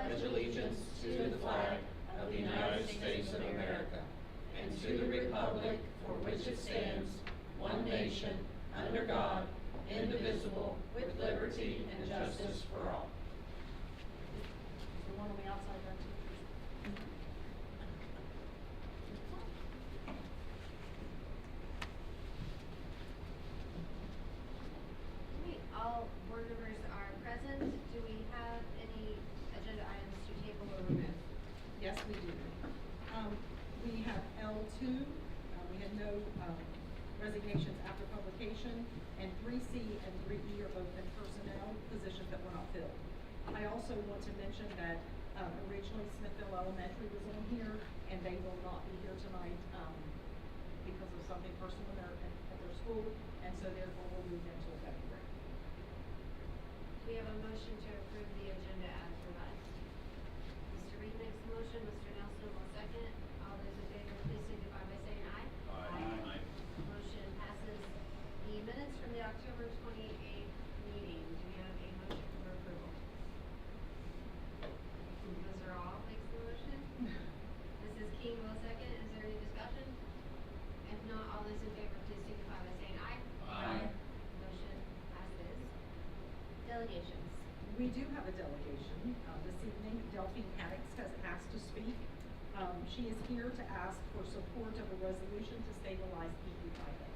pledge allegiance to the flag of the United States of America and to the republic for which it stands, one nation, under God, indivisible, with liberty and justice for all. Is the one on the outside there too? All board members are present. Do we have any agenda items to table or remove? Yes, we do. We have L2. We had no resignations after publication, and 3C and 3E are both in personnel positions that were not filled. I also want to mention that originally Smithville Elementary was on here, and they will not be here tonight because of something personal at their school, and so therefore we'll move into February. We have a motion to approve the agenda as revised. Mr. Reed makes the motion, Mr. Nelson will second. All those in favor, please signify by saying aye. Aye. Motion passes. The minutes from the October 28th meeting, do we have a motion for approval? Those are all makes the motion. Mrs. King will second. Is there any discussion? If not, all those in favor, please signify by saying aye. Aye. Motion passes. Delegations. We do have a delegation this evening. Delphine Haddix has asked to speak. She is here to ask for support of a resolution to stabilize EPIA.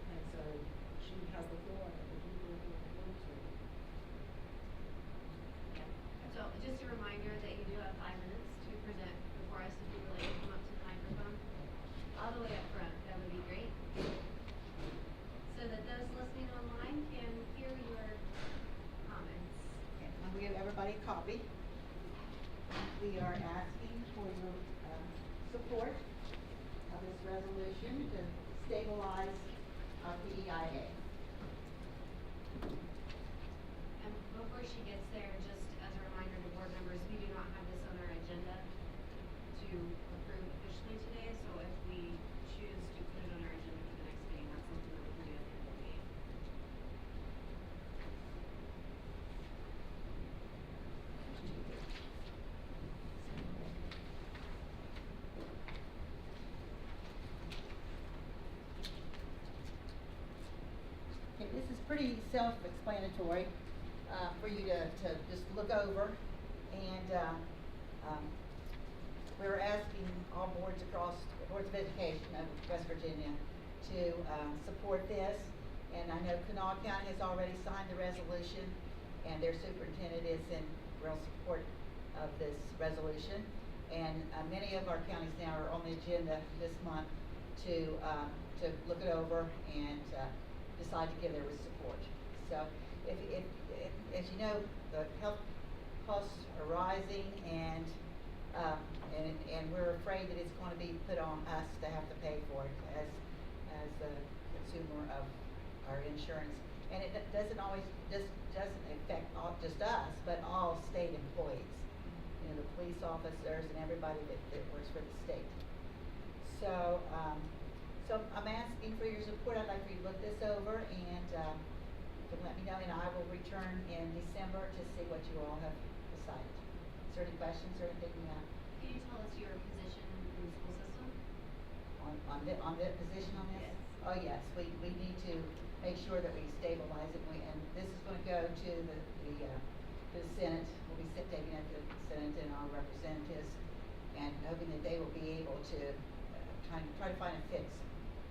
And so she has the floor. So just a reminder that you do have 5 minutes to present before us. If you would like to come up to the microphone, all the way up front, that would be great. So that those listening online can hear your comments. Okay, I'm going to give everybody a copy. We are asking for your support of this resolution to stabilize our PEIA. And before she gets there, just as a reminder to board members, we do not have this on our agenda to approve officially today. So if we choose to put it on our agenda for the next meeting, that's something that we can do at the end of the meeting. Okay, this is pretty self-explanatory for you to just look over. And we're asking all boards across, boards of education of West Virginia to support this. And I know Kanawha County has already signed the resolution, and their superintendent is in real support of this resolution. And many of our counties now are on the agenda this month to look it over and decide to give their support. So if as you know, the health costs are rising, and we're afraid that it's going to be put on us to have to pay for it as a consumer of our insurance. And it doesn't always doesn't affect not just us, but all state employees. You know, the police officers and everybody that works for the state. So so I'm asking for your support. I'd like for you to look this over, and you can let me know, and I will return in December to see what you all have decided. Is there any questions or anything Can you tell us your position in the school system? on the position on this? Yes. Oh yes, we need to make sure that we stabilize it. And this is going to go to the Senate. We'll be taking it to the Senate and our representatives, and hoping that they will be able to try to find a fix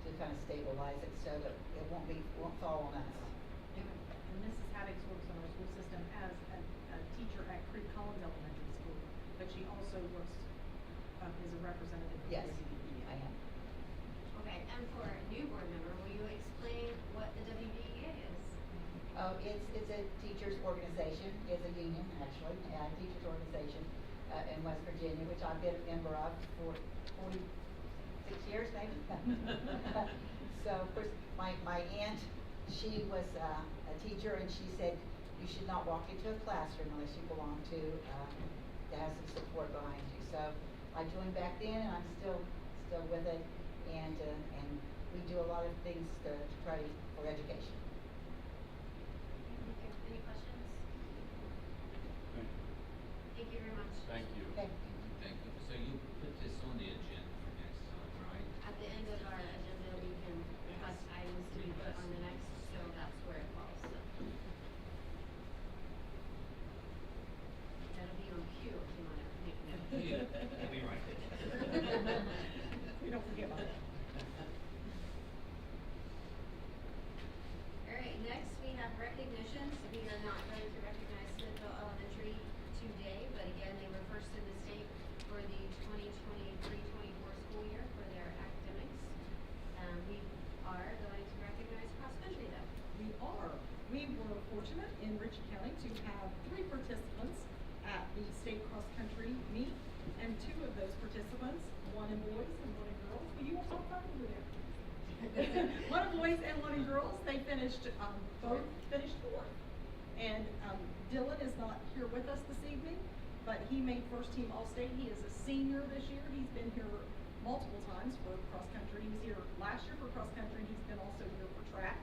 to kind of stabilize it so that it won't fall on us. And Mrs. Haddix works on our school system as a teacher at Creek Collins Elementary School, but she also works as a representative of Yes, the WBEA. I am. Okay, and for a new board member, will you explain what the WBEA is? Oh, it's a teachers organization. It's a union, actually, a teachers organization in West Virginia, which I've been a member of for 46 years, maybe. So, of course, my aunt, she was a teacher, and she said you should not walk into a classroom unless you belong to have some support behind you. So I joined back then, and I'm still with it, and we do a lot of things to try for education. Thank you. Any questions? Thank you very much. to have 3 participants at the state cross-country meet, and 2 of those participants, one in boys and one in girls, will you all talk over there? One in boys and one in girls, they finished, both finished 4th. And Dylan is not here with us this evening, but he made first team All-State. He is a senior this year. He's been here multiple times for cross-country. He was here last year for cross-country. He's been also here for track.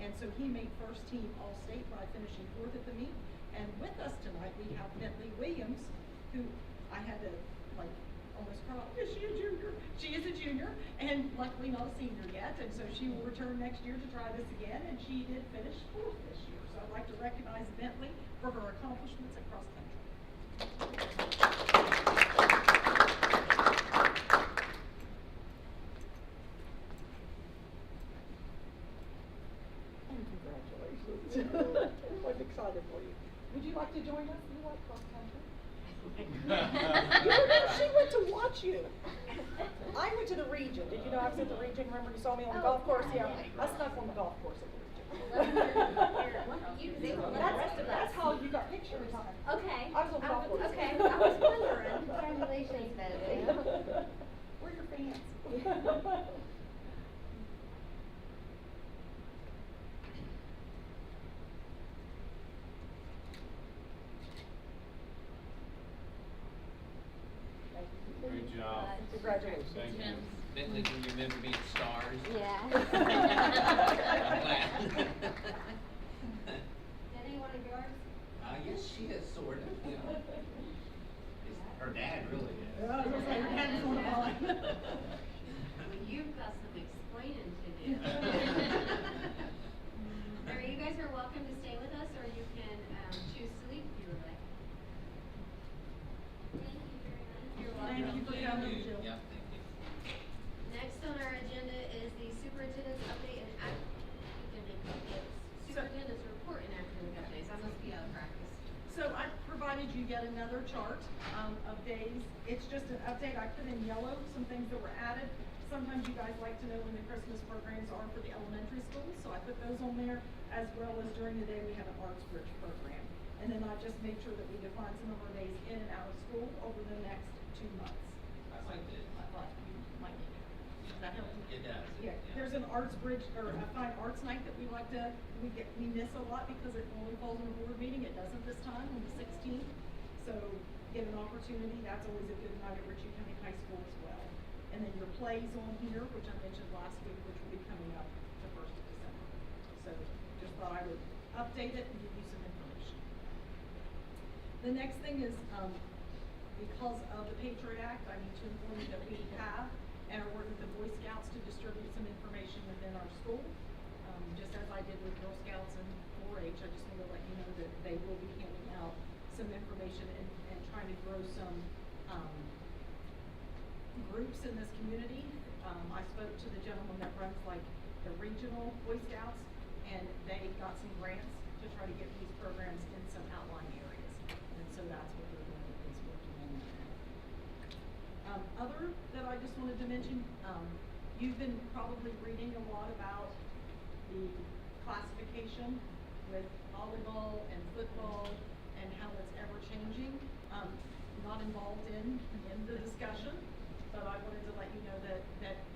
And so he made first team All-State by finishing 4th at the meet. And with us tonight, we have Bentley Williams, who I had to, like, almost cry. Is she a junior? She is a junior, and luckily not a senior yet. And so she will return next year to try this again. And she did finish 4th this year. So I'd like to recognize Bentley for her accomplishments at cross-country. And congratulations. I'm excited for you. Would you like to join us? You like cross-country? She went to watch you. I went to the region. Did you know I was at the region? Remember you saw me on the golf course? Yeah. I snuck on the golf course at the region. That's how you got picture time. Okay. I was on the golf course. Okay, I was wondering. Congratulations, Bentley. We're your fans. Great job. Congratulations. Thank you. Bentley, can you remember me at Stars? Yeah. I'm glad. Did anyone of yours? Yes, she is, sort of, you know. It's her dad really is. Yeah, I was gonna say, your dad's on the line. Well, you've got some explaining to do. All right, you guys are welcome to stay with us, or you can choose to leave if you would like. Thank you very much. You're welcome. Thank you for coming, Jill. Yeah, thank you. Next on our agenda is the superintendent's update and superintendent's report and academic updates. I must be out of practice. So I provided you yet another chart of days. It's just an update. I put in yellow some things that were added. Sometimes you guys like to know when the Christmas programs are for the elementary schools, so I put those on there, as well as during the day we have an Arts Bridge program. And then I just made sure that we define some of our days in and out of school over the next 2 months. I like it. I thought you might need to. Does that help? It does. Yeah, there's an arts bridge, or a fine arts night that we like to, we miss a lot because it only falls in a board meeting. It doesn't this time on the 16th. So get an opportunity. That's always a good night at Ritchie County High School as well. And then your plays on here, which I mentioned last week, which will be coming up the 1st of December. So just thought I would update it and give you some information. The next thing is, because of the Patriot Act, I need to inform you that we have and are working with the Boy Scouts to distribute some information within our school. Just as I did with Girl Scouts and 4-H, I just want to let you know that they will be handing out some information and trying to grow some groups in this community. I spoke to the gentleman that runs like the regional Boy Scouts, and they got some grants to try to get these programs in some outlying areas. And so that's what they're doing, is working on that. Other that I just wanted to mention, you've been probably reading a lot about the classification with volleyball and football and how it's ever changing. Not involved in the discussion, but I wanted to let you know that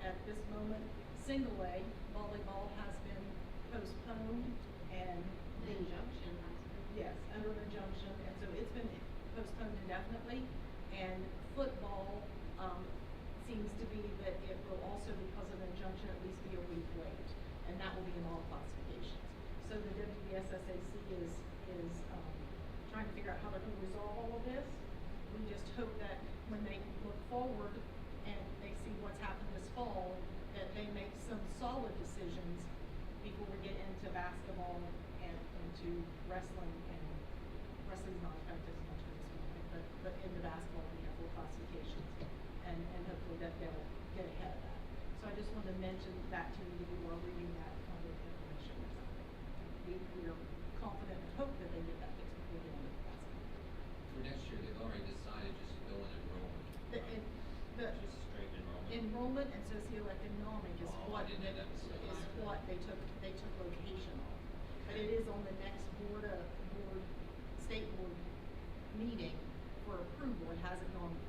at this moment, single A volleyball has been postponed and An injunction has been. yes, under an injunction, and so it's been postponed indefinitely. And football seems to be that it will also, because of the injunction, at least be a week late, and that will be in all classifications. So the WBSSAC is trying to figure out how they're going to resolve all of this. We just hope that when they look forward and they see what's happened this fall, that they make some solid decisions before we get into basketball and into wrestling. And wrestling's not affected as much as this one, but into basketball we have 4 classifications, and hopefully that they'll get ahead of that. So I just wanted to mention that to you if you are reading that kind of information. We are confident and hope that they get that fixed before the end of the basketball. For next year, they've already decided just to go in enrollment. Right? Just straight enrollment. Enrollment and socioeconomic is Oh, what I didn't know that was so is high. what they took location on. But it is on the next board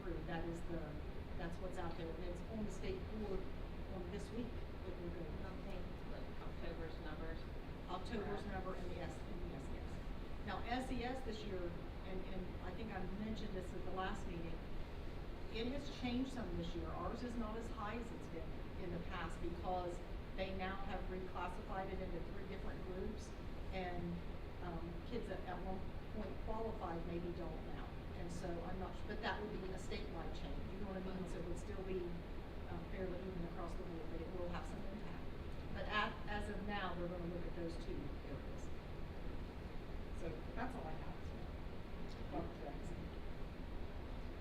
through, that's what's out there, and it's on the state board on this week, it will go. October's numbers. October's number and the SES. Now, SES this year, and I think I mentioned this at the last meeting, it has changed some this year. Ours is not as high as it's been in the past because they now have reclassified it into 3 different groups, and kids that at one point qualified maybe don't now. And so I'm not, but that would be a statewide change, you know what I mean? So it would still be fairly even across the board, but it will have some impact. But as of now, we're gonna look at those 2 areas. So that's all I have. Dr. Jackson.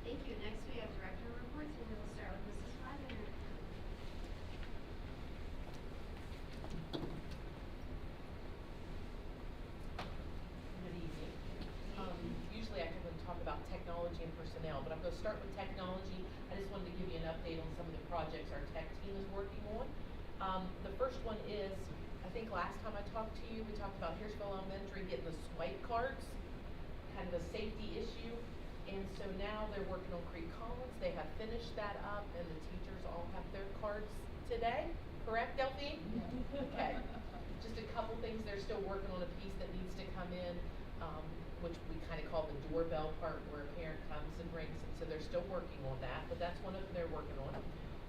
Thank you. Next we have director reports, and we will start with Mrs. Feibinger. Good evening. Usually I can talk about technology and personnel, but I'm going to start with technology. I just wanted to give you an update on some of the projects our tech team is working on. The first one is, I think last time I talked to you, we talked about Harrisville Elementary getting the swipe cards, kind of a safety issue. And so now they're working on Creek Collins. They have finished that up, and the teachers all have their cards today. Correct, Delphine? Okay. Just a couple things. They're still working on a piece that needs to come in, which we kind of call the doorbell part, where a parent comes and rings it. So they're still working on that, but that's one of them they're working on.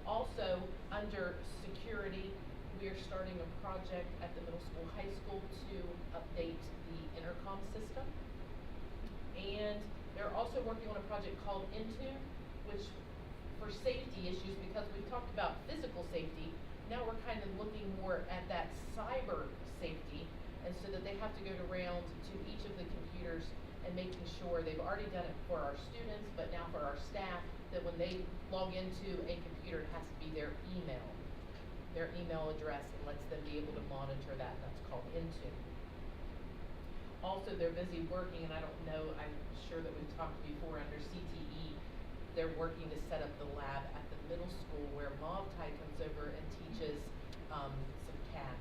Also, under security, we are starting a project at the middle school, high school to update the intercom system. And they're also working on a project called Intune, which for safety issues, because we've talked about physical safety, now we're kind of looking more at that cyber safety, and so that they have to go around to each of the computers and making sure they've already done it for our students, but now for our staff, that when they log into a computer, it has to be their email address, and lets them be able to monitor that. That's called Intune. Also, they're busy working, and I don't know, I'm sure that we've talked before under CTE, they're working to set up the lab at the middle school where Mobtai comes over and teaches some CAT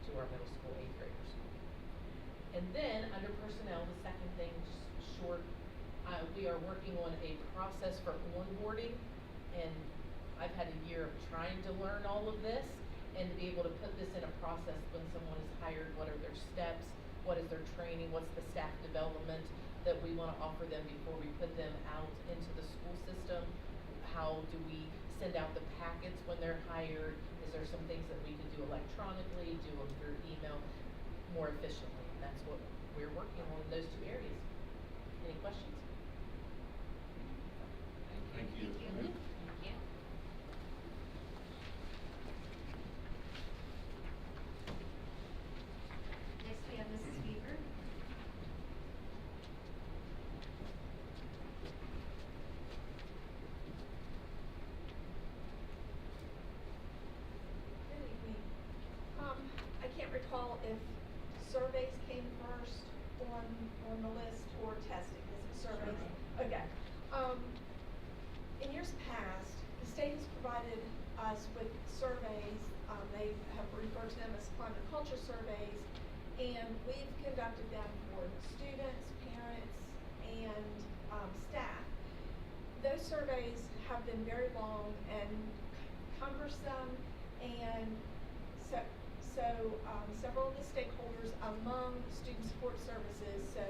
to our middle school 8th graders. And then under personnel, the second thing, just short, we are working on a process for onboarding, and I've had a year of trying to learn all of this and to be able to put this in a process when someone is hired. What are their steps? What is their training? What's the staff development that we want to offer them before we put them out into the school system? How do we send out the packets when they're hired? Is there some things that we can do electronically, do them through email more efficiently? And that's what we're working on in those 2 areas. Any questions? Thank you. Thank you. Thank you. Next we have Mrs. Beaver. Good evening. I can't recall if surveys came first on the list or testing. Is it surveys? Okay. In years past, the state has provided us with surveys. They have referred to them as climate culture surveys, and we've conducted them for students, parents, and staff. Those surveys have been very long and cumbersome, and several of the stakeholders among student support services, so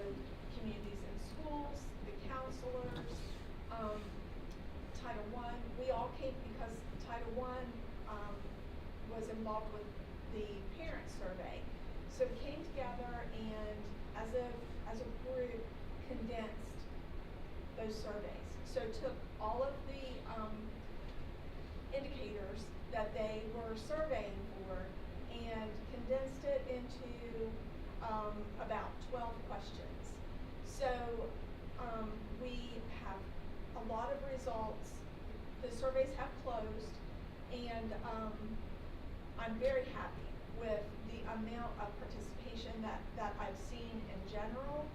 communities in schools, the counselors, Title I, we all came because Title I was involved with the parent survey. So we came together and as a group condensed those surveys. So took all of the indicators that they were surveying for and condensed it into about 12 questions. So we have a lot of results. The surveys have closed, and I'm very happy with the amount of participation that I've seen in general.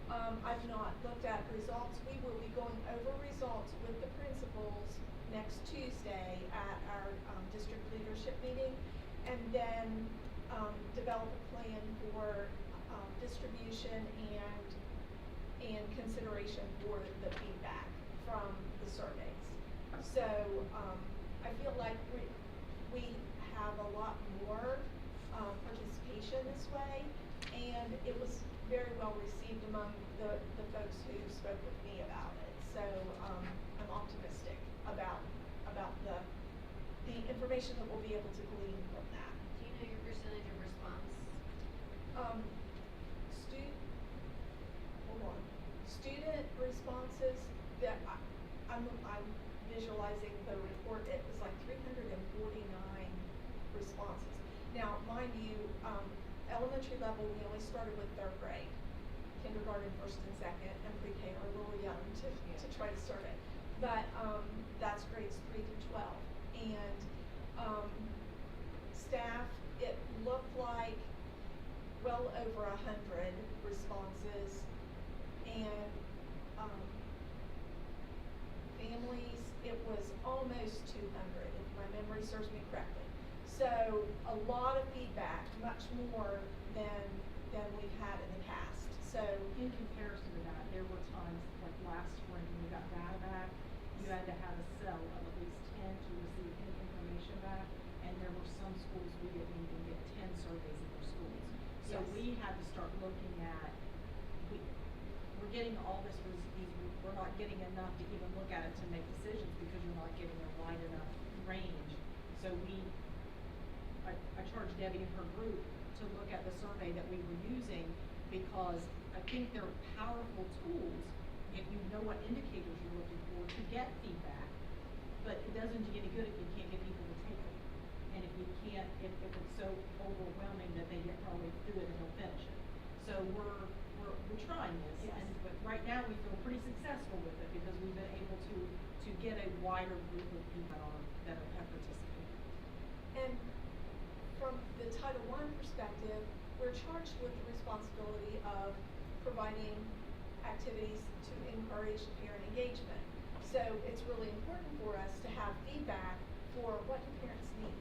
I've not looked at results. We will be going over results with the principals next Tuesday at our district leadership meeting, and then develop a plan for distribution and and consideration for the feedback from the surveys. So, I feel like we have a lot more, participation this way, and it was very well received among the folks who spoke with me about it. So, I'm optimistic about the information that we'll be able to glean from that. Do you know your percentage of response? Hold on. Student responses that I'm visualizing the report, it was like 349 responses. Now, mind you, elementary level, we only started with 3rd grade. Kindergarten, 1st and 2nd, and pre-K are a little young to try to survey. But, that's grades 3 through 12. And, staff, it looked like well over 100 responses. And, families, it was almost 200, if my memory serves me correctly. So, a lot of feedback, much more than we've had in the past. So, In comparison to that, there were times, like last spring, when we got data back, you had to have a cell of at least 10 to receive any information back, and there were some schools we didn't even get 10 surveys in their schools. So Yes. we had to start looking at, we're getting all this, we're not getting enough to even look at it to make decisions because you're not getting a wide enough range. So I charged Debbie and her group to look at the survey that we were using, because I think they're powerful tools if you know what indicators you're looking for to get feedback. But it doesn't do you any good if you can't get people to take it. And if you can't, if it's so overwhelming that they get probably through it and don't finish it. So we're trying this, Yes. but right now we feel pretty successful with it because we've been able to get a wider group of people that have participated. and from the Title I perspective, we're charged with the responsibility of providing activities to encourage parent engagement. So it's really important for us to have feedback for what do parents need.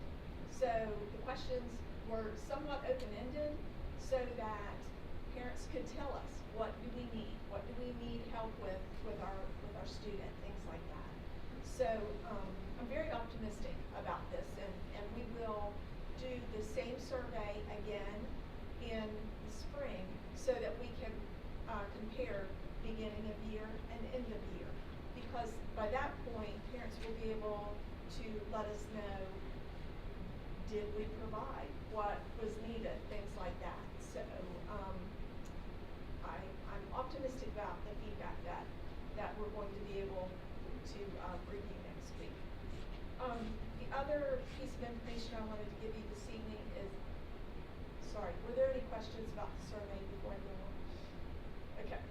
So the questions were somewhat open-ended so that parents could tell us, what do we need? What do we need help with our student, things like that. So I'm very optimistic about this, and we will do the same survey again in the spring so that we can compare beginning of year and end of year. Because by that point, parents will be able to let us know, did we provide what was needed, things like that. So I'm optimistic about the feedback that we're going to be able to bring you next week. The other piece of information I wanted to give you this evening is, sorry, were there any questions about the survey before I go on? Okay.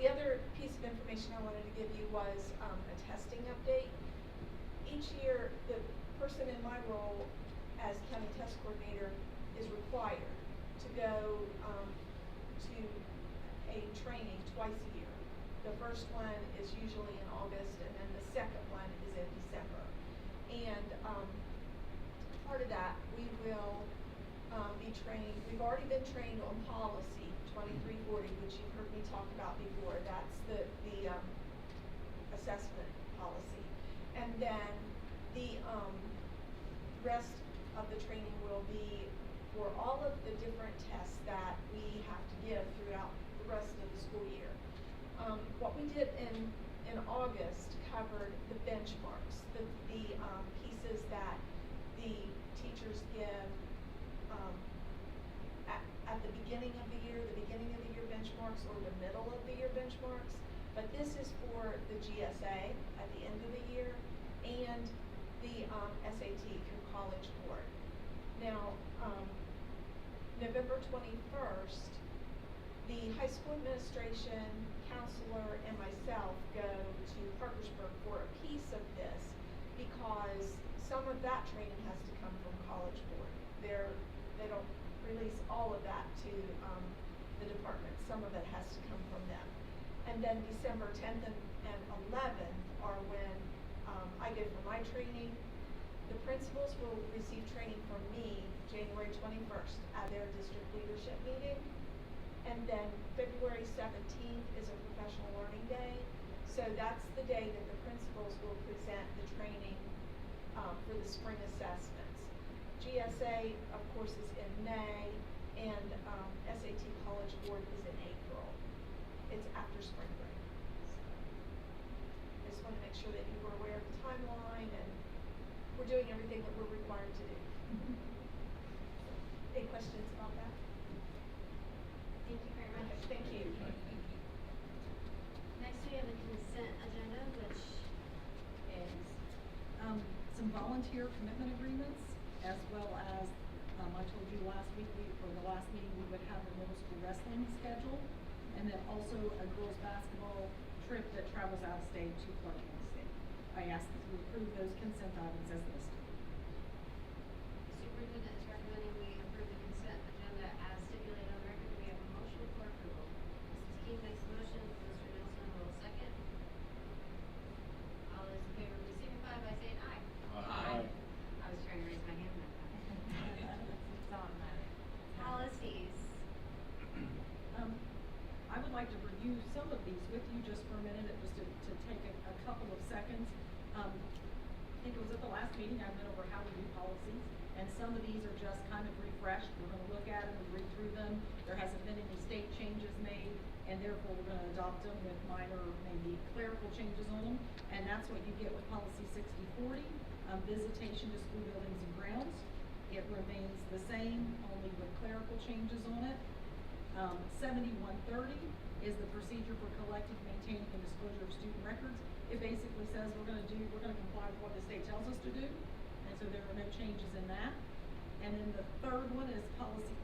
The other piece of information I wanted to give you was a testing update. Each year, the person in my role as county test coordinator is required to go to a training twice a year. The first one is usually in August, and then the second one is in December. And part of that, we will be trained, we've already been trained on policy 2340, which you've heard me talk about before. That's the assessment policy. And then the rest of the training will be for all of the different tests that we have to give throughout the rest of the school year. What we did in August covered the benchmarks, the pieces that the teachers give at the beginning of the year benchmarks, or the middle of the year benchmarks. But this is for the GSA at the end of the year, and the SAT through College Board. Now, November 21st, the high school administration, counselor, and myself go to Parkersburg for a piece of this, because some of that training has to come from College Board. They don't release all of that to the department. Some of it has to come from them. And then December 10th and 11th are when I go for my training. The principals will receive training from me January 21st at their district leadership meeting. And then February 17th is a professional learning day. So that's the day that the principals will present the training for the spring assessments. GSA, of course, is in May, and SAT College Board is in April. It's after spring break. I just want to make sure that you were aware of the timeline, and we're doing everything that we're required to do. Any questions about that? Thank you very much. Okay, thank you. Next, we have a consent agenda, which is, Some volunteer commitment agreements, as well as, I told you last week, or the last meeting, we would have the middle school wrestling schedule, and then also a girls' basketball trip that travels out of state to Clark County State. I ask that you approve those consent items as listed. superintendent is recommending we approve the consent agenda as stipulated on the record. Do we have a motion for approval? Mrs. King makes the motion, Mr. Nelson will second. All those in favor, please signify by saying aye. Aye. I was trying to raise my hand that time. It's automatic. Policies. I would like to review some of these with you just for a minute, just to take a couple of seconds. I think it was at the last meeting, I went over how we do policies, and some of these are just kind of refreshed. We're gonna look at them and read through them. There hasn't been any state changes made, and therefore we're gonna adopt them with minor, maybe clerical changes on them. And that's what you get with policy 6040, visitation to school buildings and grounds. It remains the same, only with clerical changes on it. 7130 is the procedure for collecting, maintaining, and disclosure of student records. It basically says we're gonna comply with what the state tells us to do, and so there are no changes in that. And then the third one is policy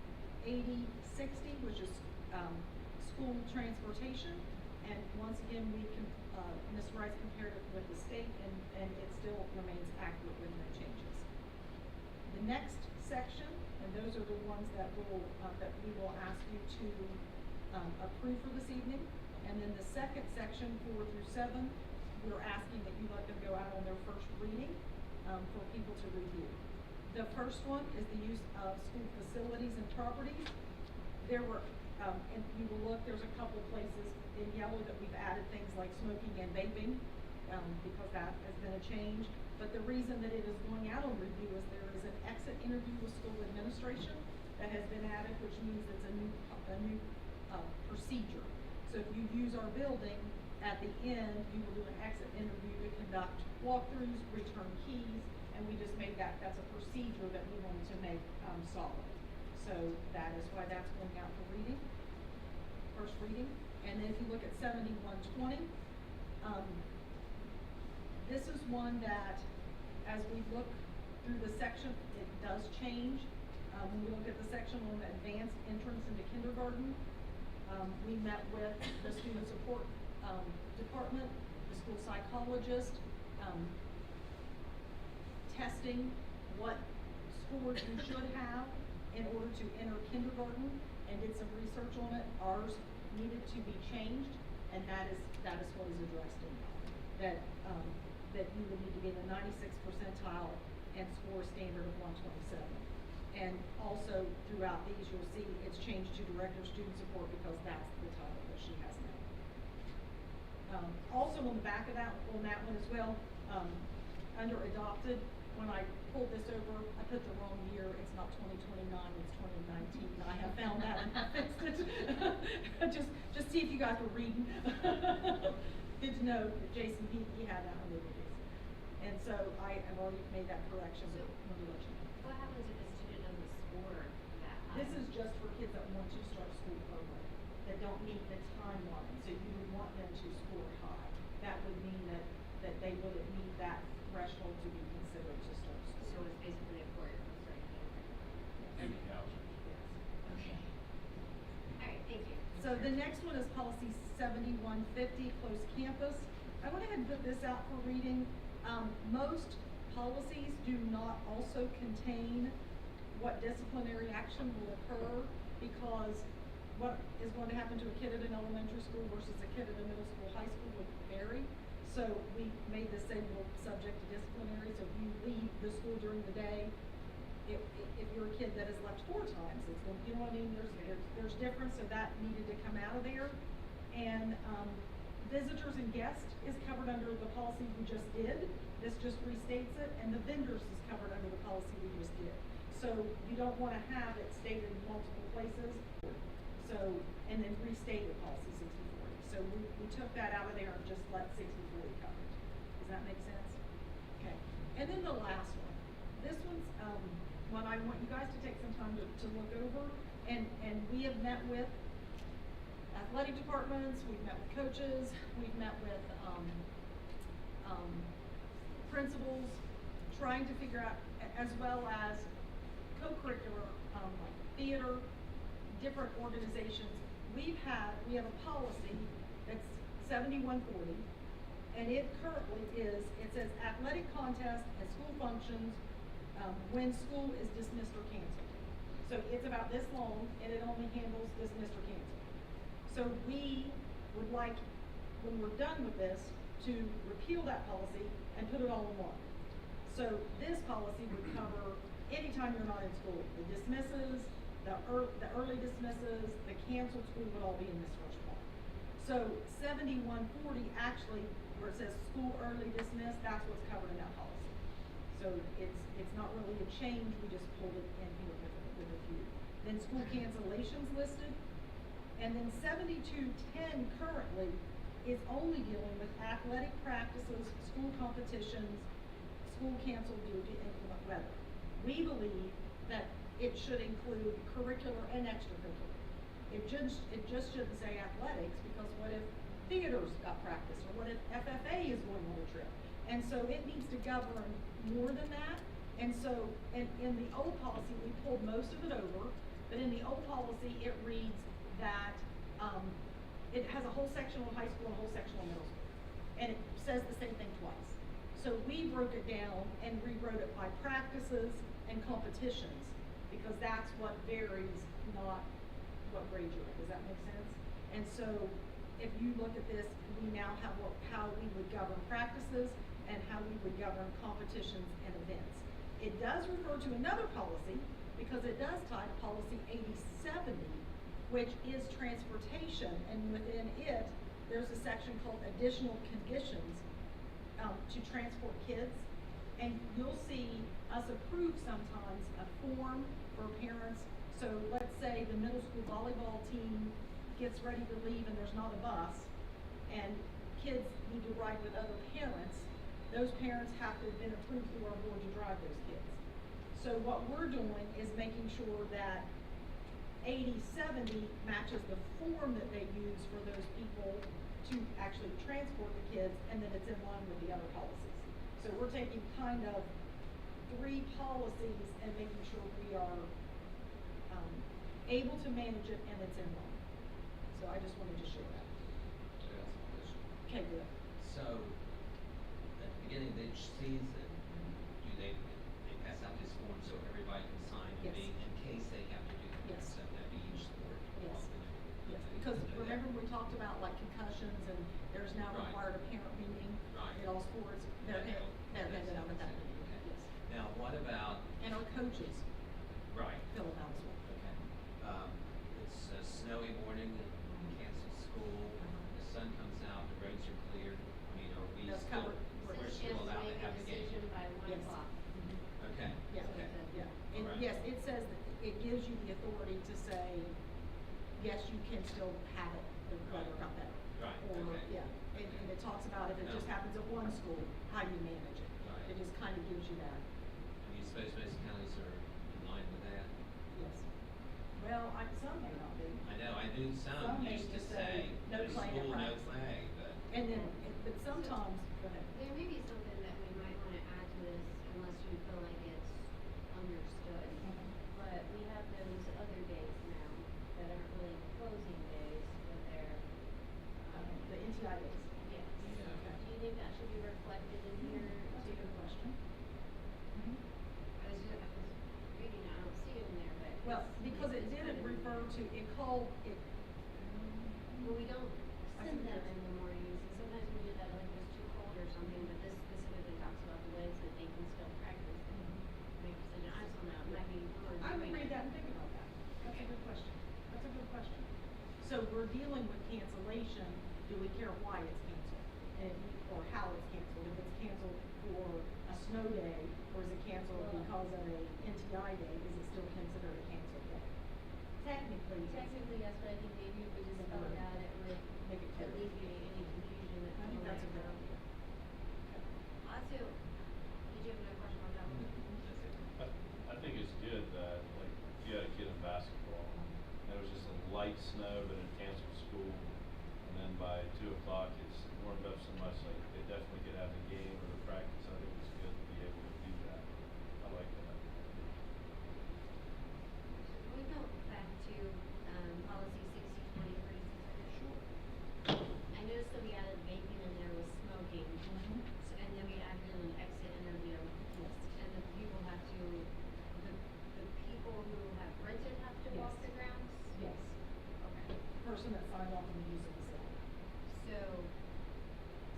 8060, which is, school transportation. And once again, Ms. Rice compared it with the state, and it still remains accurate with no changes. The next section, and those are the ones that we will ask you to approve for this evening. And then the second section, 4 through 7, we're asking that you let them go out on their first reading for people to review. The first one is the use of school facilities and properties. There were, and you will look, there's a couple places in yellow that we've added things like smoking and vaping, because that has been a change. But the reason that it is going out on review is there is an exit interview with school administration that has been added, which means it's a new procedure. So if you use our building, at the end, you will do an exit interview to conduct walkthroughs, return keys, and we just made that's a procedure that we wanted to make solid. So that is why that's going out for reading, first reading. And then if you look at 7120, this is one that, as we look through the section, it does change. When we look at the section on the advanced entrance into kindergarten, we met with the student support department, the school psychologist, testing what scores you should have in order to enter kindergarten, and did some research on it. Ours needed to be changed, and that is what is addressed in that. That you would need to be in the 96th percentile and score a standard of 127. And also throughout these, you'll see it's changed to Director of Student Support because that's the title that she has now. Also on the back of that, on that one as well, under adopted, when I pulled this over, I put the wrong year. It's not 2029, it's 2019. I have found that and I fixed it. just see if you guys were reading. Good to know that Jason, he had that on the release. And so I have already made that correction, but let me let you know. What happens if a student doesn't score that high? This is just for kids that want to start school early, that don't meet the timeline, so you would want them to score high. That would mean that they wouldn't meet that threshold to be considered to start school. So it's basically a 4-year course, right? Any counselors? Okay. All right, thank you. So the next one is policy 7150, closed campus. I went ahead and put this out for reading. Most policies do not also contain what disciplinary action will occur, because what is going to happen to a kid at an elementary school versus a kid at a middle school, high school would vary. So we made this say, well, subject to disciplinary. So if you leave the school during the day, if you're a kid that has left 4 times, it's going, you know what I mean, there's difference, so that needed to come out of there. And, visitors and guests is covered under the policy we just did. This just restates it, and the vendors is covered under the policy we just did. So you don't wanna have it stated in multiple places, so, and then restate the policy 60/40. So we took that out of there and just let 60/40 cover it. Does that make sense? Okay, and then the last one. This one's, one I want you guys to take some time to look over, and we have met with athletic departments, we've met with coaches, we've met with, principals, trying to figure out, as well as co-curricular, like theater, different organizations. We have a policy that's 7140, and it currently is, it says athletic contests and school functions, when school is dismissed or canceled. So it's about this long, and it only handles dismissed or canceled. So we would like, when we're done with this, to repeal that policy and put it all in one. So this policy would cover anytime you're not in school. The dismisses, the early dismisses, the canceled school would all be in this first one. So 7140 actually, where it says school early dismiss, that's what's covered in that policy. So it's not really a change, we just pulled it in here with a few. Then school cancellations listed. And then 7210 currently is only dealing with athletic practices, school competitions, school canceled due to inclement weather. We believe that it should include curricular and extracurricular. It just shouldn't say athletics, because what if theaters got practice, or what if FFA is going on a trip? And so it needs to govern more than that. And so in the old policy, we pulled most of it over, but in the old policy, it reads that it has a whole section on high school and a whole section on middle school. And it says the same thing twice. So we broke it down and rewrote it by practices and competitions, because that's what varies, not what grade you're in. Does that make sense? And so if you look at this, we now have how we would govern practices and how we would govern competitions and events. It does refer to another policy, because it does tie to policy 8070, which is transportation, and within it, there's a section called additional conditions to transport kids. And you'll see us approve sometimes a form for parents. So let's say the middle school volleyball team gets ready to leave and there's not a bus, and kids need to ride with other parents. Those parents have to have been approved through our board to drive those kids. So what we're doing is making sure that 8070 matches the form that they use for those people to actually transport the kids, and then it's in line with the other policies. So we're taking kind of 3 policies and making sure we are able to manage it and it's in line. So I just wanted to share that. Can I ask a question? Okay, good. So, at the beginning of each season, do they pass out this form so everybody can sign and Yes. be, in case they have to do that? Yes. So that'd be each sport. Yes. Yes, Okay. because So that- remember we talked about like concussions, and there's now Right. required a parent meeting Right. in all sports. They're Yeah, handed out at that okay. meeting. Okay. Yes. Now, what about, And our coaches right, fill it out as well. okay, it's a snowy morning, we cancel school, the sun comes out, the roads are clear, I mean, are we That's still, covered. we're Says she still has to allowed to make have a the game? decision by 1 Yes. o'clock. Okay, Yeah, okay. yeah. And Alright. yes, it says that it gives you the authority to say, yes, you can still have it, the weather got better. Right, Or, okay. yeah, and it talks about if it just No. happens at one school, how you manage it. Right. It just kind of gives you that, Do you suppose most counties are in line with that? yes. Well, some may not be. I know, I knew Some some may used to just say, say, no no flag at school, no practice. flag, but. And then, but sometimes, go ahead. There may be something that we might wanna add to this, unless you feel like it's understood. But we have those other days now that aren't really closing days, but they're, The NTI days. yes. Yeah. Okay. Do you think that should be reflected in here That's a too? good question. I was reading, I don't see it in there, but. Well, it's- because it it's didn't kind of- refer to, it called, it, Well, we don't I send think them that's- in the mornings, and sometimes we do that like if it's too cold or something, but this specifically talks about the ways that they can still practice. Make a decision, I just don't know, I'm not then with cancellation, do we care why it's canceled? And, or how it's canceled? If it's canceled for a snow day, or is it canceled because of a NTI day, is it still considered a canceled day? Technically, Technically, yes, but I think maybe if we just spell it out, it would Make it clear. alleviate any confusion that I think people that's a might good have. idea. Also, did you have another question on that one? I think it's good that, like, if you had a kid in basketball, and it was just a light snow, but it canceled school, and then by 2 o'clock, it's warmed up so much, like, they definitely could have the game or the practice. I think it's good to be able to do that. I like that. Can we go back to, policy 60/20 Sure. I noticed that we added vaping and there was smoking. Mhm. And then we added an exit interview. Yes. And the people have to, the people who have rented have to walk Yes. the grounds? Yes. Okay. Person that signed off on the use of the facility. So,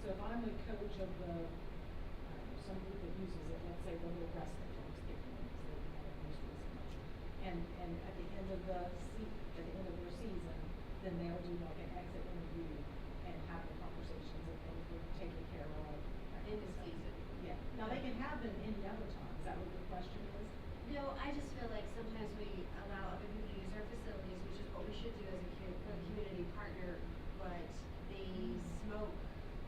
So if I'm the coach of the, some group that uses it, let's say the little wrestling, I'm just picking one because they haven't used it so much. And at the end of the at the end of their season, then they'll do like an exit interview and have the conversations that they were taken care of. that in kind the of stuff. season. Yeah, now they can have them any other time, is that what the question is? No, I just feel like sometimes we allow other people to use our facilities, which is what we should do as a community partner, but they smoke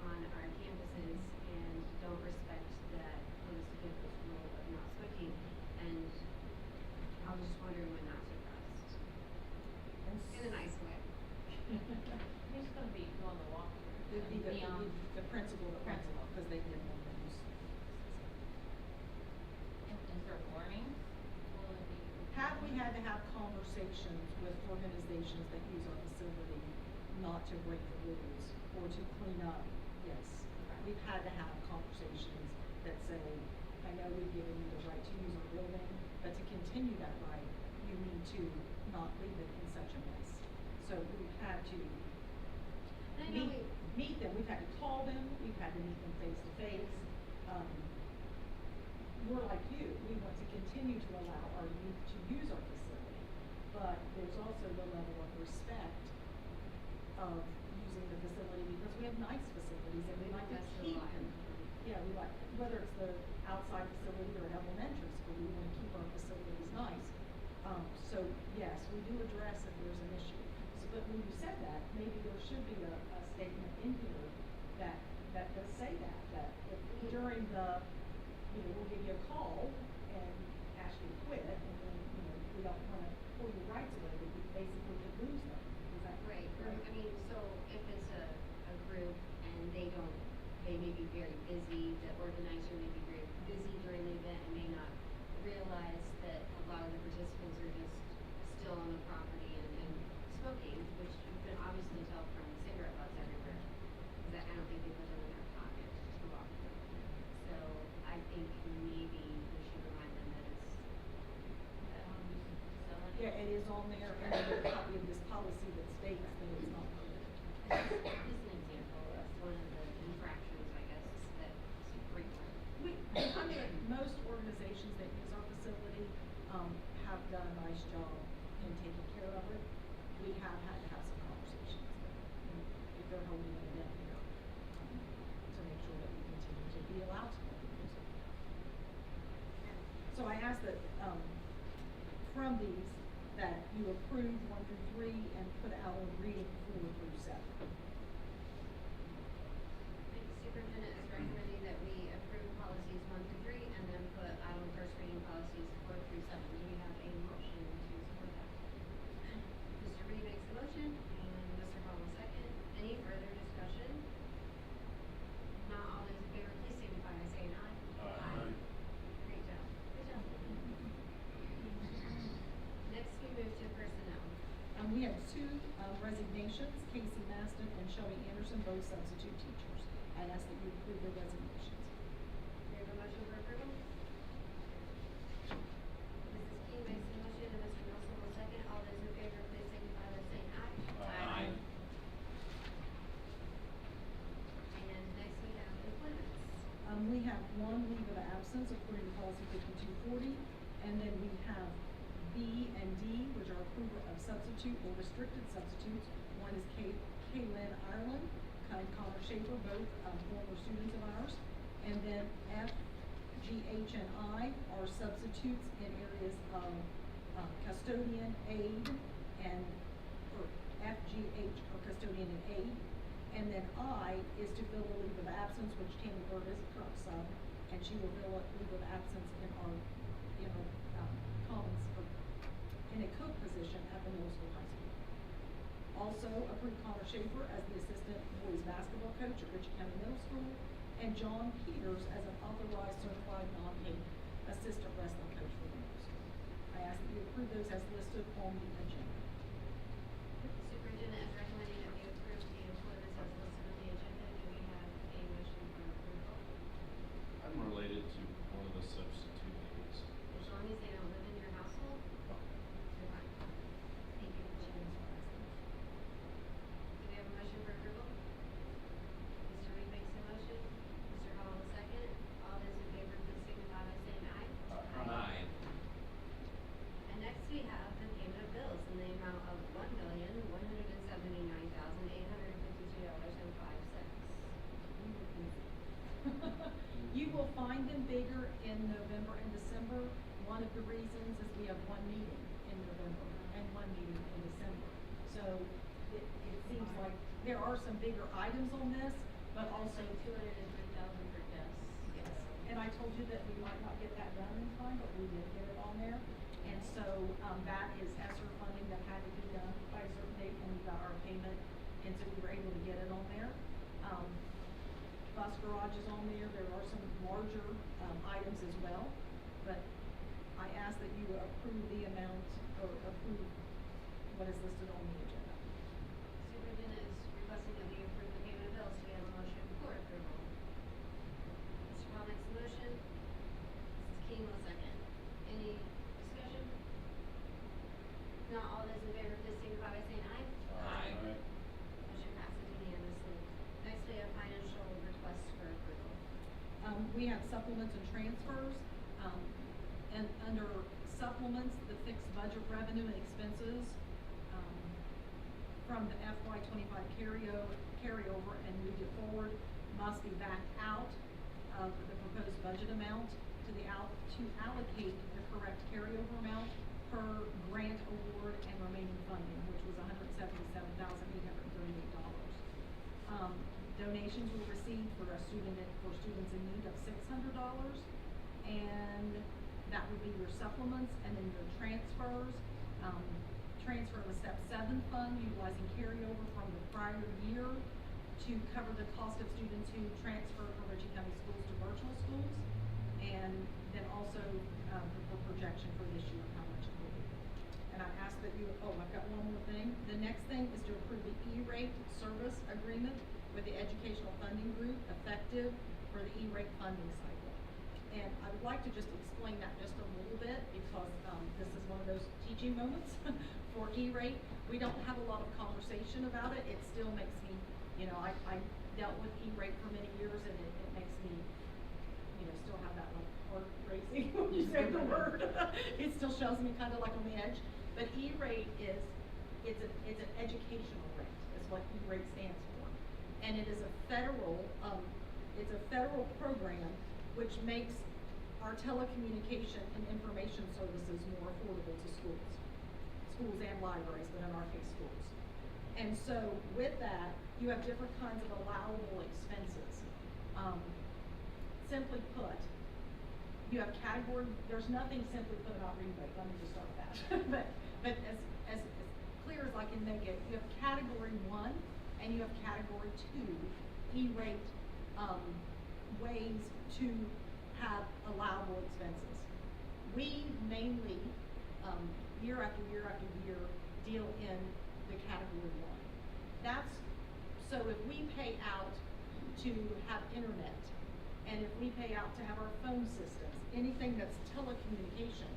on our campuses and don't respect that closed campus rule of not smoking. And I was just wondering when that's addressed, in a nice way. Who's gonna be doing the walkthrough? It'd be Beyond. the principal, because they give them the use. Is there warnings? Will it be? Have we had to have conversations with organizations that use our facility not to break the rules or to clean up? Yes. We've had to have conversations that say, I know we've given you the right to use our building, but to continue that right, you need to not leave it in such a mess. So we've had to And I know meet them, we've had to call them, we've had to meet them face to face. We're like you, we want to continue to allow our youth to use our facility, but there's also the level of respect of using the facility because we have nice facilities and we like to That's a keep lot. them. Yeah, we like, whether it's the outside facility or an elementary school, we want to keep our facilities nice. So yes, we do address if there's an issue. So, but when you said that, maybe there should be a statement in here that does say that if during the, we'll give you a call and ask you to quit, and then, we don't wanna pull your rights away, but you basically could lose them. Is that Right, right? I mean, so if it's a group and they may be very busy, the organizer may be very busy during the event and may not realize that a lot of the participants are just still on the property and smoking, which you can obviously tell from cigarette butts everywhere. Because I don't think they put them in their pocket to walk through. So I think maybe we should remind them that it's, Yeah, it is on there, and there's a copy of this policy that states that it's not permitted. just an example of one of the infractions, I guess, that's frequent. Most organizations that use our facility, have done a nice job in taking care of it. We have had to have some conversations, if they're holding an event here, to make sure that we continue to be allowed to use it. So I ask that, from these, that you approve 1 through 3 and put out a reading 4 through 7. The superintendent is recommending that we approve policies 1 through 3 and then put out on first reading policies 4 through 7. Do we have a motion to support that? Mr. Reed makes the motion and Mr. Hall will second. Any further discussion? Not all those in favor, please signify by saying aye. Aye. Great job. Good job. Next, we move to personnel. We have 2 resignations, Casey Maston and Shelby Anderson, both substitute teachers. I ask that you approve their resignations. We have a motion for approval. Mrs. King makes the motion and Mr. Nelson will second. All those in favor, please signify by saying aye. Aye. And next we have employments. We have 1 leave of absence according to policy 5240, and then we have B and D, which are approval of substitute or restricted substitutes. One is Kaylin Ireland, Connor Schaefer, both former students of ours. And then F, G, H, and I are substitutes in areas of custodian, aid, and, or F, G, H are custodian and aid. And then I is to fill a leave of absence, which Tammy Bird is a current sub, and she will fill a leave of absence in our commons for, in a cook position at the middle school, high school. Also approve Connor Schaefer as the assistant boys basketball coach at Ritchie County Middle School, and John Peters as an authorized certified non-paid assistant wrestling coach for the middle school. I ask that you approve those as listed on the agenda. Superintendent is recommending that we approve the employments as listed on the agenda. Do we have a motion for approval? I'm related to one of the substitute aides. As long as they don't live in your household, you're fine. Thank you. Do we have a motion for approval? Mr. Reed makes a motion. Mr. Hall will second. All those in favor, please signify by saying aye. Aye. And next we have the payment of bills in the amount of $1,179,852.05. You will find them bigger in November and December. One of the reasons is we have one meeting in November and one meeting in December. So it seems like there are some bigger items on this, but also. $203,000 for guests. Yes, and I told you that we might not get that done in time, but we did get it on there. And so, that is ESSER funding that had to be done by a certain date, and we got our payment, and so we were able to get it on there. Bus garage is on there. There are some larger, items as well, but I ask that you approve the amount, or approve what is listed on the agenda. Superintendent is requesting that we approve the payment of bills. Do we have a motion for approval? Mr. Hall makes a motion. Mrs. King will second. Any discussion? Not all those in favor, please signify by saying aye. Aye. Motion passes unanimously. Next, we have financial requests for approval. We have supplements and transfers, and under supplements, the fixed budget revenue and expenses, from the FY '25 carryover and move it forward must be backed out of the proposed budget amount to allocate the correct carryover amount per grant award and remaining funding, which was $177,838. Donations were received for students in need of $600, and that would be your supplements, and then your transfers. Transfer of a step 7 fund utilizing carryover from the prior year to cover the cost of students who transfer from Ritchie County Schools to virtual schools, and then also the projection for this year, how much it will be. And I ask that you, I've got one more thing. The next thing is to approve the E-rate service agreement with the Educational Funding Group effective for the E-rate funding cycle. And I would like to just explain that just a little bit, because this is one of those teaching moments for E-rate. We don't have a lot of conversation about it. It still makes me, I dealt with E-rate for many years, and it makes me, still have that like heart racing when you say the word. It still shows me kind of like on the edge. But E-rate it's an educational rate, is what E-rate stands for. And it is a federal program which makes our telecommunication and information services more affordable to schools and libraries, but in our case, schools. And so with that, you have different kinds of allowable expenses. Simply put, you have category, there's nothing simply put about rebate, let me just start with that. but as clear as I can make it, you have category 1 and you have category 2 E-rate ways to have allowable expenses. We mainly, year after year after year, deal in the category 1. That's, so if we pay out to have internet, and if we pay out to have our phone systems, anything that's telecommunication,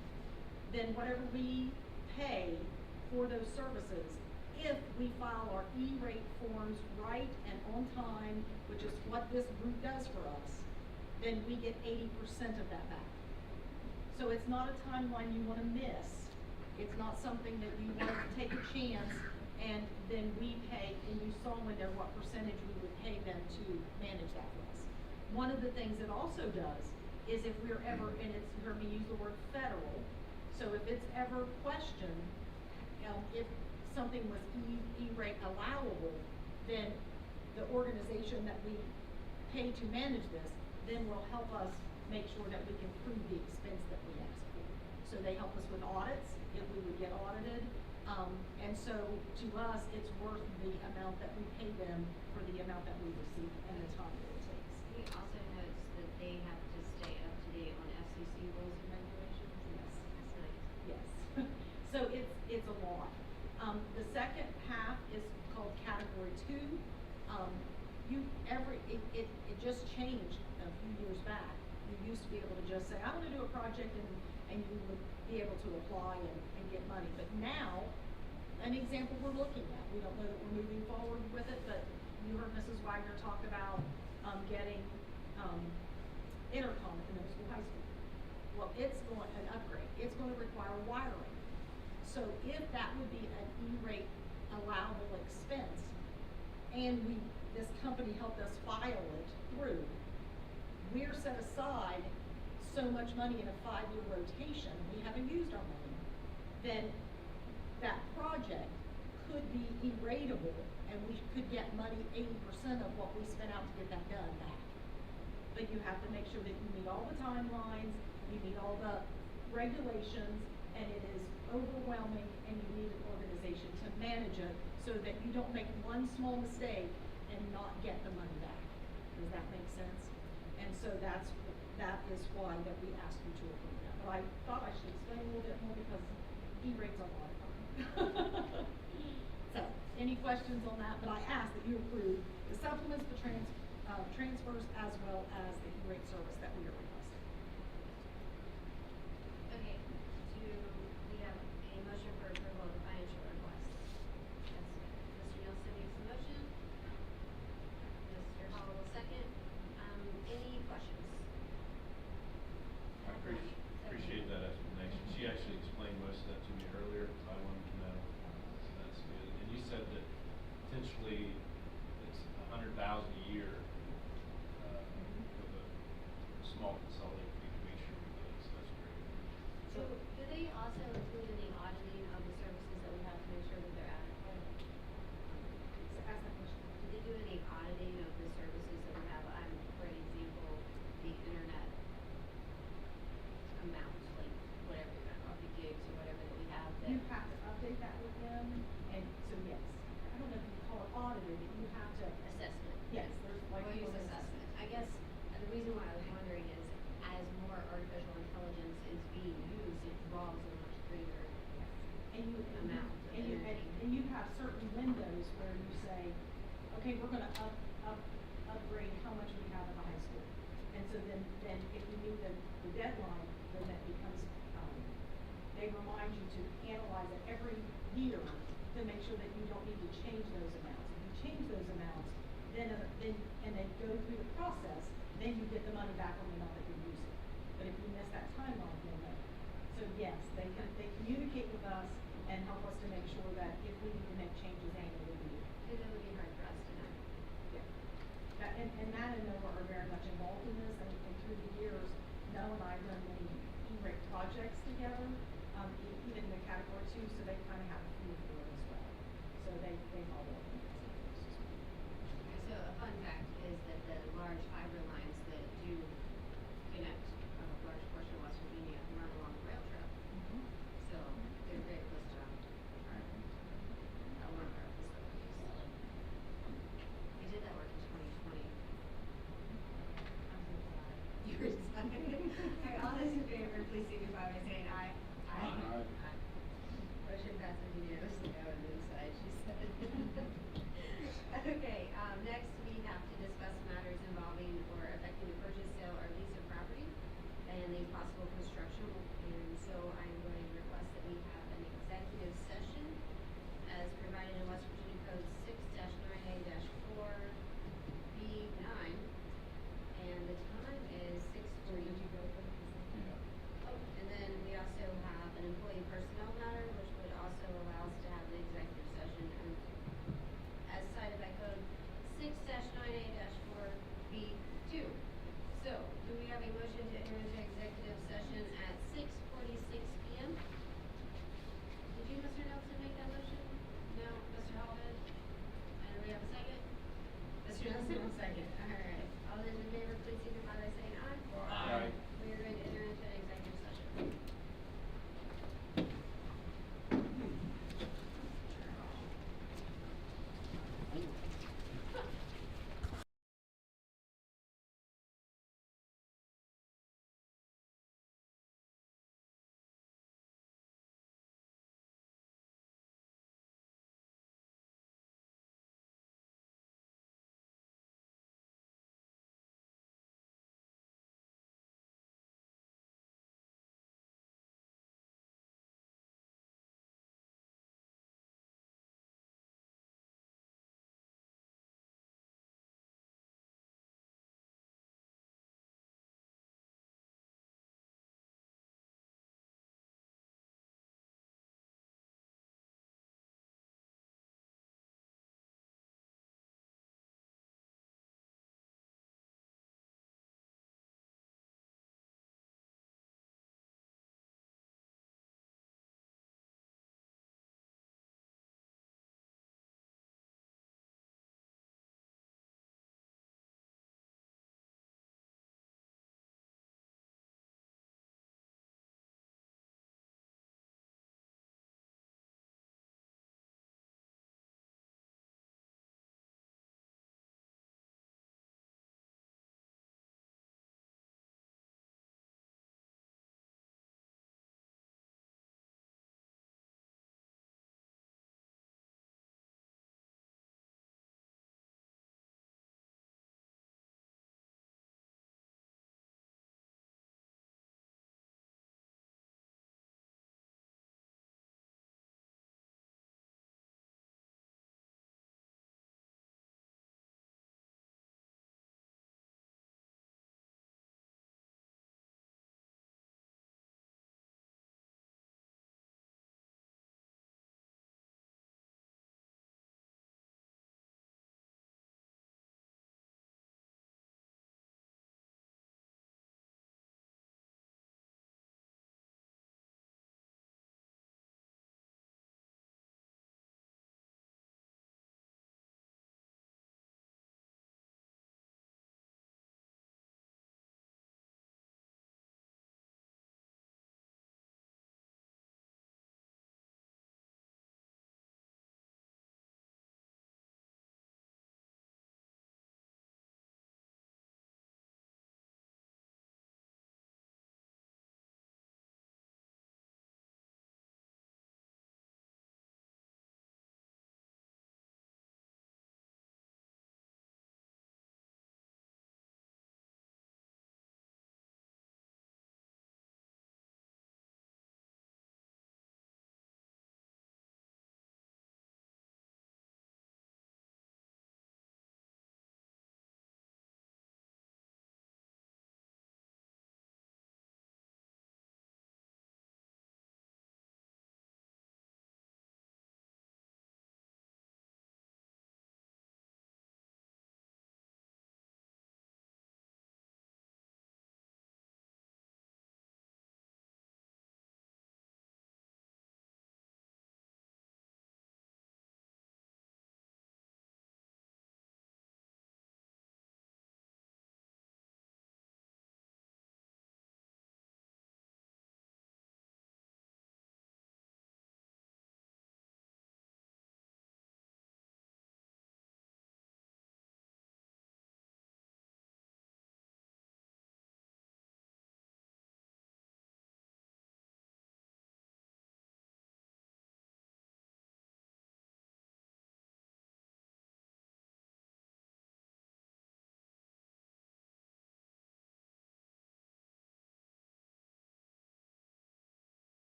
then whatever we pay for those services, if we file our E-rate forms right and on time, which is what this group does for us, then we get 80% of that back. So it's not a timeline you want to miss It's not something that you want to take a chance and then we pay, and you saw in there what percentage we would pay them to manage that for us. One of the things it also does is if we're ever, and it's, you heard me use the word federal, so if it's ever questioned, if something was E-rate allowable, then the organization that we pay to manage this, then will help us make sure that we can prove the expense that we ask for. So they help us with audits, if we would get audited, and so to us, it's worth the amount that we pay them for the amount that we receive and the time that it takes. He also notes that they have to stay up to date on FCC rules and regulations. Yes. That's nice. Yes. So it's a lot. The second half is called category 2. It just changed a few years back. You used to be able to just say, I want to do a project and you would be able to apply and get money. But now, an example we're looking at, we don't know that we're moving forward with it, but you heard Mrs. Wagner talk about getting intercom at the middle school, high school. Well, it's going, an upgrade, it's going to require wiring. So if that would be an E-rate allowable expense, and this company helped us file it through, we're set aside so much money in a 5-year rotation, we haven't used our money, then that project could be E-rateable, and we could get money, 80% of what we spent out to get that done back. But you have to make sure that you meet all the timelines, you meet all the regulations, and it is overwhelming, and you need an organization to manage it so that you don't make one small mistake and not get the money back. Does that make sense? And so that is why that we asked you to approve that. But I thought I should explain a little bit more because E-rate's a lot of fun. So, any questions on that? But I ask that you approve the supplements, the transfers, as well as the E-rate service that we are requesting. Okay, do we have a motion for approval of the financial requests? Yes, Mr. Nielsen makes the motion. Mr. Howell will second. Any questions? I appreciate that explanation. She actually explained most of that to me earlier, so I wanted to know. So that's good. And you said that potentially it's $100,000 a year, with a small consulting fee to make sure we get it, so that's great. So, do they also include any auditing of the services that we have to make sure that they're adequate? So ask that question. Do they do any auditing of the services that we have? For example, the internet amount, like whatever, the gigs or whatever that we have that. You have to update that with them, and so yes, I don't know if you call it audited, but you have to. Assessment. Yes, there's like. We'll use doing assessment. I guess the reason why I was wondering is as more artificial intelligence is being used, it draws a much greater And you, amount of and you, energy. and you have certain windows where you say, okay, we're gonna upgrade how much we have at the high school. And so then if you meet the deadline, then that becomes, they remind you to analyze it every year to make sure that you don't need to change those amounts. If you change those amounts, then and they go through the process, then you get the money back on the amount that you're using. But if you miss that timeline, then no. So yes, they communicate with us and help us to make sure that if we need to make changes annually, we do. Because it would be hard for us to know. Yeah. And Matt and Noah are very much involved in this, and through the years, Noah and I have done many E-rate projects together, even in the category 2, so they kind of have a feel for it as well. So they follow up on this. Okay, so a fun fact is that the large fiber lines that do connect a large portion of West Virginia run along the rail trail. So they're very close to one of our facilities. We did that work in 2020. You were excited. Okay, all those in favor, please signify by saying aye. Aye. Motion passes unanimously. I was inside, she said. Okay, next we have to discuss matters involving or affecting the purchase, sale, or lease of property and the possible construction. And so I'm going to request that we have an executive session as provided in West Virginia Code 6-9A-4B9. And the time is 6:40. Oh, and then we also have an employee personnel matter Second, all right. All those in favor, please signify by saying aye. Aye. We are going to enter into an executive session.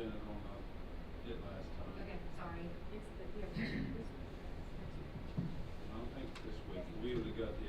presented on it last time. Okay, sorry. It's the, yeah, this, I don't think this week, we would've got the